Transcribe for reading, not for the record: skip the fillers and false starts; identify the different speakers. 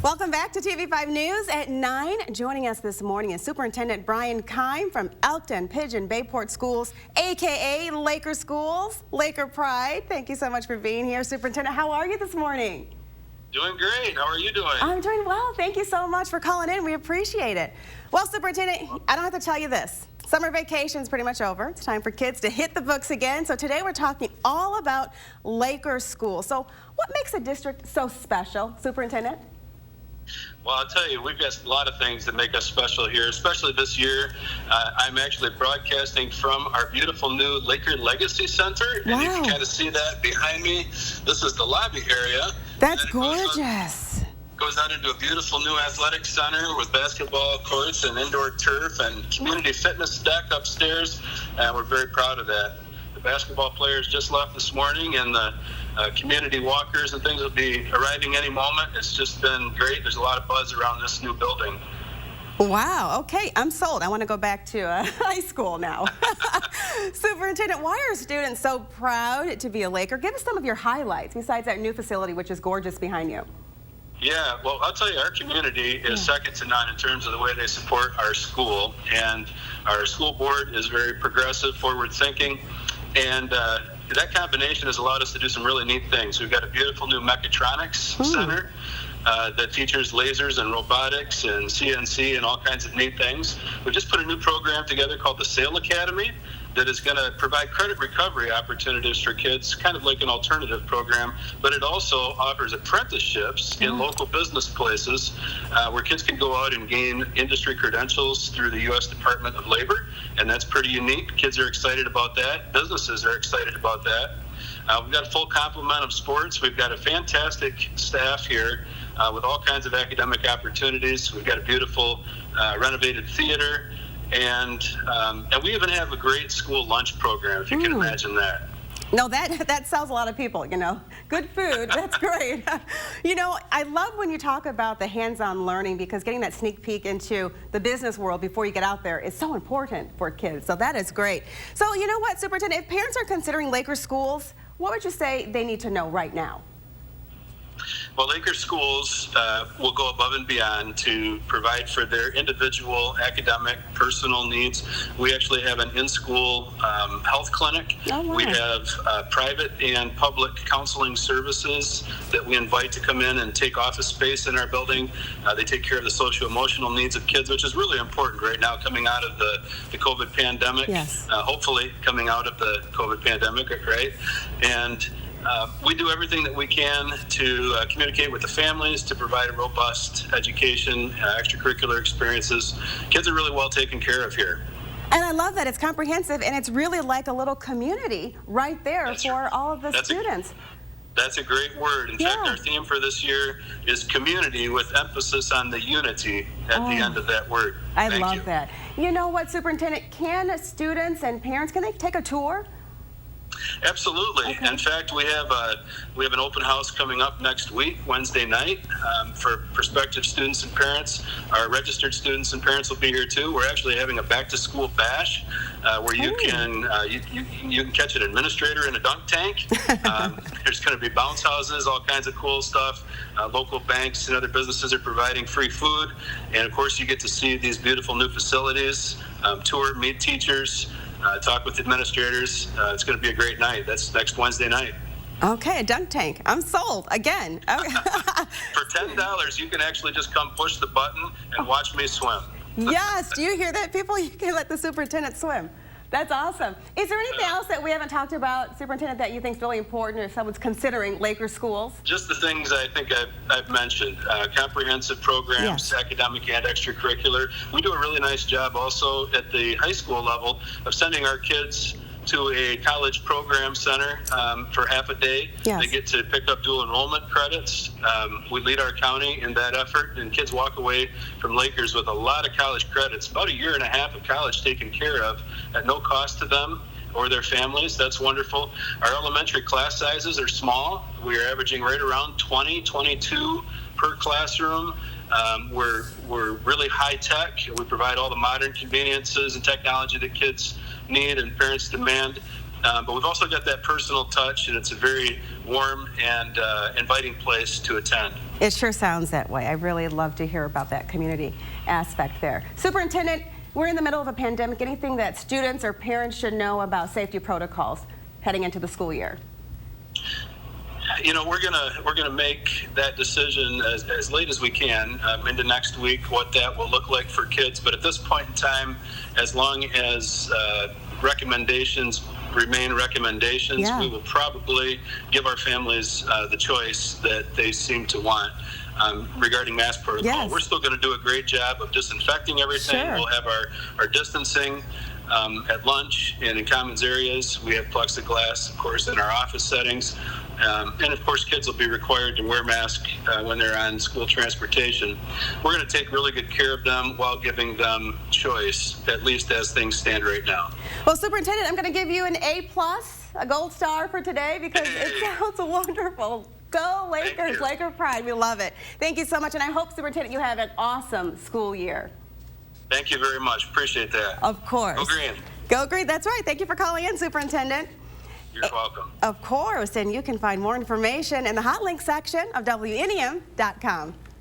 Speaker 1: Welcome back to TV5 News at 9. Joining us this morning is Superintendent Brian Keim from Elkton Pigeon Bayport Schools, a.k.a. Laker Schools, Laker Pride. Thank you so much for being here, Superintendent. How are you this morning?
Speaker 2: Doing great. How are you doing?
Speaker 1: I'm doing well. Thank you so much for calling in. We appreciate it. Well, Superintendent, I don't have to tell you this. Summer vacation's pretty much over. It's time for kids to hit the books again. So today we're talking all about Laker Schools. So what makes a district so special, Superintendent?
Speaker 2: Well, I'll tell you, we've got a lot of things that make us special here, especially this year. I'm actually broadcasting from our beautiful new Laker Legacy Center.
Speaker 1: Wow.
Speaker 2: And you can kind of see that behind me. This is the lobby area.
Speaker 1: That's gorgeous.
Speaker 2: Goes out into a beautiful new athletic center with basketball courts and indoor turf and community fitness deck upstairs. And we're very proud of that. The basketball players just left this morning, and the community walkers and things will be arriving any moment. It's just been great. There's a lot of buzz around this new building.
Speaker 1: Wow. Okay, I'm sold. I want to go back to high school now. Superintendent, why are students so proud to be a Laker? Give us some of your highlights besides that new facility, which is gorgeous behind you.
Speaker 2: Yeah, well, I'll tell you, our community is second to none in terms of the way they support our school. And our school board is very progressive, forward-thinking. And that combination has allowed us to do some really neat things. We've got a beautiful new mechatronics center that features lasers and robotics and CNC and all kinds of neat things. We've just put a new program together called the Sail Academy that is going to provide credit recovery opportunities for kids, kind of like an alternative program, but it also offers apprenticeships in local business places where kids can go out and gain industry credentials through the U.S. Department of Labor, and that's pretty unique. Kids are excited about that. Businesses are excited about that. We've got a full complement of sports. We've got a fantastic staff here with all kinds of academic opportunities. We've got a beautiful renovated theater. And we even have a great school lunch program, if you can imagine that.
Speaker 1: No, that sells a lot of people, you know. Good food, that's great. You know, I love when you talk about the hands-on learning, because getting that sneak peek into the business world before you get out there is so important for kids. So that is great. So you know what, Superintendent, if parents are considering Laker Schools, what would you say they need to know right now?
Speaker 2: Well, Laker Schools will go above and beyond to provide for their individual academic, personal needs. We actually have an in-school health clinic.
Speaker 1: Oh, wow.
Speaker 2: We have private and public counseling services that we invite to come in and take office space in our building. They take care of the socio-emotional needs of kids, which is really important right now coming out of the COVID pandemic.
Speaker 1: Yes.
Speaker 2: Hopefully coming out of the COVID pandemic, right? And we do everything that we can to communicate with the families, to provide a robust education, extracurricular experiences. Kids are really well taken care of here.
Speaker 1: And I love that it's comprehensive, and it's really like a little community right there for all of the students.
Speaker 2: That's a great word. In fact, our theme for this year is community, with emphasis on the unity at the end of that word.
Speaker 1: I love that. You know what, Superintendent, can students and parents, can they take a tour?
Speaker 2: Absolutely. Okay. In fact, we have an open house coming up next week, Wednesday night, for prospective students and parents. Our registered students and parents will be here too. We're actually having a back-to-school bash where you can catch an administrator in a dunk tank. There's going to be bounce houses, all kinds of cool stuff. Local banks and other businesses are providing free food, and of course, you get to see these beautiful new facilities, tour, meet teachers. Talk with administrators. It's going to be a great night. That's next Wednesday night.
Speaker 1: Okay, a dunk tank. I'm sold again.
Speaker 2: For $10, you can actually just come push the button and watch me swim.
Speaker 1: Yes, do you hear that, people? You can let the superintendent swim. That's awesome. Is there anything else that we haven't talked about, Superintendent, that you think is really important if someone's considering Laker Schools?
Speaker 2: Just the things I think I've mentioned. Comprehensive programs, academic and extracurricular. We do a really nice job also at the high school level of sending our kids to a college program center for half a day. They get to pick up dual enrollment credits. We lead our county in that effort, and kids walk away from Lakers with a lot of college credits, about a year and a half of college taken care of at no cost to them or their families. That's wonderful. Our elementary class sizes are small. We are averaging right around 20, 22 per classroom. We're really high tech. We provide all the modern conveniences and technology that kids need and parents demand. but we've also got that personal touch, and it's a very warm and inviting place to attend.
Speaker 1: It sure sounds that way. I really love to hear about that community aspect there. Superintendent, we're in the middle of a pandemic. Anything that students or parents should know about safety protocols heading into the school year?
Speaker 2: You know, we're gonna make that decision as late as we can into next week, what that will look like for kids. But at this point in time, as long as recommendations remain recommendations, we will probably give our families the choice that they seem to want regarding mask protocol.
Speaker 1: Yes.
Speaker 2: We're still going to do a great job of disinfecting everything.
Speaker 1: Sure.
Speaker 2: We'll have our distancing at lunch and in commons areas. We have plexiglass, of course, in our office settings. And of course, kids will be required to wear masks when they're on school transportation. We're going to take really good care of them while giving them choice, at least as things stand right now.
Speaker 1: Well, Superintendent, I'm going to give you an A+, a gold star for today because it sounds wonderful. Go Lakers, Laker pride. We love it. Thank you so much. And I hope, Superintendent, you have an awesome school year.
Speaker 2: Thank you very much. Appreciate that.
Speaker 1: Of course.
Speaker 2: Go Green.
Speaker 1: Go Green. That's right. Thank you for calling in, Superintendent.
Speaker 2: You're welcome.
Speaker 1: Of course. And you can find more information in the hot link section of WNEM.com.